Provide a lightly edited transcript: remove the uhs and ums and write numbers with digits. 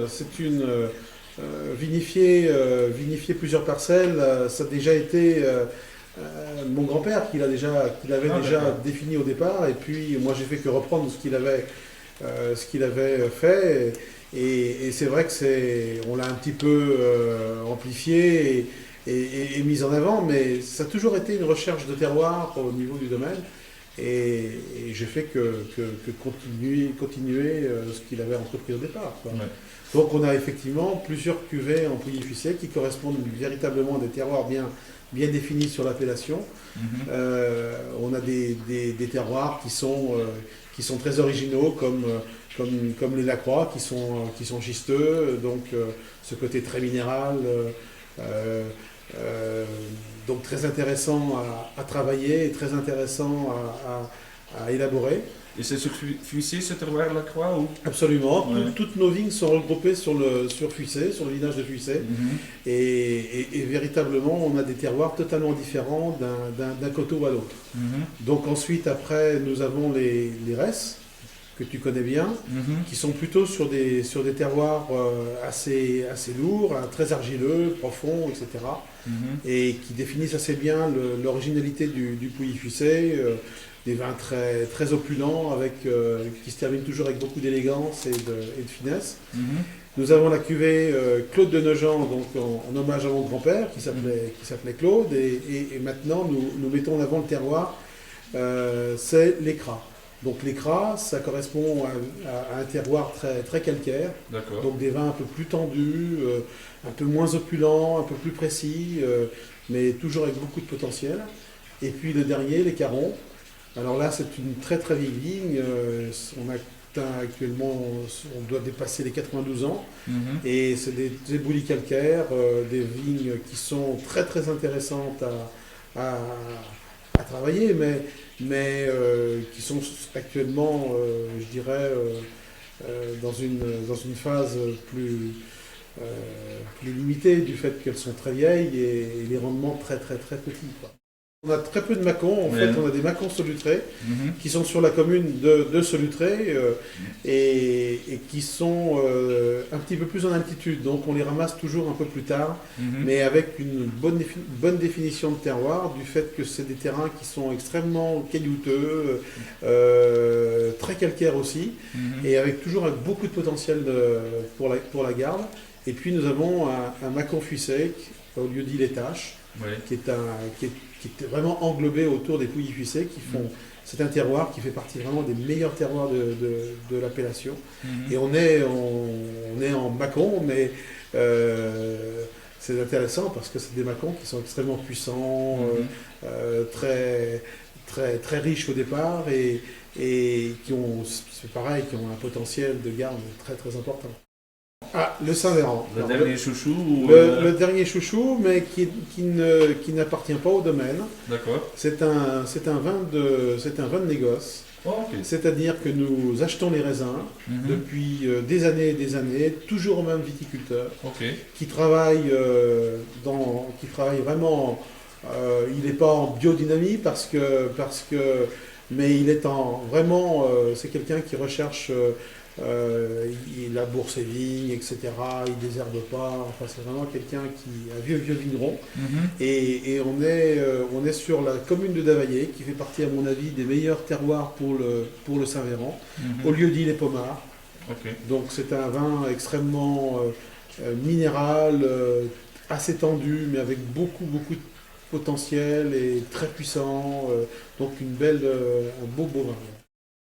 C'est une vinifier plusieurs parcelles. Ça a déjà été mon grand-père qu'il avait déjà défini au départ. Et puis moi j'ai fait que reprendre ce qu'il avait fait. Et c'est vrai que on l'a un petit peu amplifié et mis en avant, mais ça a toujours été une recherche de terroir au niveau du domaine. Et j'ai fait que continuer ce qu'il avait entrepris au départ, quoi. Ouais. Donc on a effectivement plusieurs cuvées en Pouilly-Fuissé qui correspondent véritablement à des terroirs bien définis sur l'appellation. Mhm. On a des terroirs qui sont très originaux comme les Lacroix qui sont schisteux, donc ce côté très minéral. Euh, euh, donc très intéressant à travailler et très intéressant à élaborer. Et c'est sur Fuissé, ce terroir la Croix ou? Absolument. Ouais. Toutes nos vignes sont regroupées sur Fuissé, sur le village de Fuissé. Mhm. Et véritablement, on a des terroirs totalement différents d'un coteau à l'autre. Mhm. Donc ensuite, après, nous avons les Resses, que tu connais bien, Mhm. qui sont plutôt sur des terroirs assez lourds, hein, très argileux, profonds, etc. Mhm. Et qui définissent assez bien l'originalité du Pouilly-Fuissé, des vins très opulents, qui se terminent toujours avec beaucoup d'élégance et de finesse. Mhm. Nous avons la cuvée Claude de Nogent, donc en hommage à mon grand-père, qui s'appelait Claude, et maintenant nous mettons en avant le terroir, c'est l'écras. Donc l'écras, ça correspond à un terroir très calcaire, D'accord. donc des vins un peu plus tendus, un peu moins opulents, un peu plus précis, mais toujours avec beaucoup de potentiel. Et puis le dernier, les Carons. Alors là, c'est une très vieille vigne. On atteint actuellement, on doit dépasser les 92 ans. Mhm. Et c'est des éboulis calcaires, des vignes qui sont très intéressantes à, à travailler, mais qui sont actuellement, je dirais, dans une phase euh, plus limitée du fait qu'elles sont très vieilles et les rendements très petits, quoi. On a très peu de macons, en Ouais. fait on a des macons solutrés Mhm. qui sont sur la commune de Solutré et qui sont un petit peu plus en altitude, donc on les ramasse toujours un peu plus tard, Mhm. mais avec une bonne définition de terroir, du fait que c'est des terrains qui sont extrêmement caillouteux, très calcaires aussi, Mhm. et avec toujours beaucoup de potentiel pour la garde. Et puis nous avons un macon fuissé au lieu-dit Les Taches, Ouais. qui est vraiment englobé autour des Pouilly-Fuissé, c'est un terroir qui fait partie vraiment des meilleurs terroirs de l'appellation. Mhm. Et on est en Mâcon, mais c'est intéressant parce que c'est des Mâcons qui sont extrêmement puissants, Mhm. très riches au départ et c'est pareil, qui ont un potentiel de garde très important. Ah, le Saint-Véran. Le Alors, dernier chouchou ou le dernier chouchou, mais qui n'appartient pas au domaine. D'accord. C'est un vin de négoce. Oh, ok. C'est-à-dire que nous achetons les raisins Mhm. depuis des années et des années, toujours au même viticulteur, Ok. qui travaille, qui travaille vraiment. Il n'est pas en biodynamie mais il est vraiment. C'est quelqu'un qui recherche. Il laboure ses vignes, etc. Il désherbe pas. Enfin, c'est vraiment quelqu'un un vieux vigneron. Mhm. Et on est sur la commune de Davaillé, qui fait partie, à mon avis, des meilleurs terroirs pour le Saint-Véran, Mhm. au lieu-dit les Pomards. Ok. Donc c'est un vin extrêmement minéral, assez tendu, mais avec beaucoup de potentiel et très puissant. Donc un beau vin.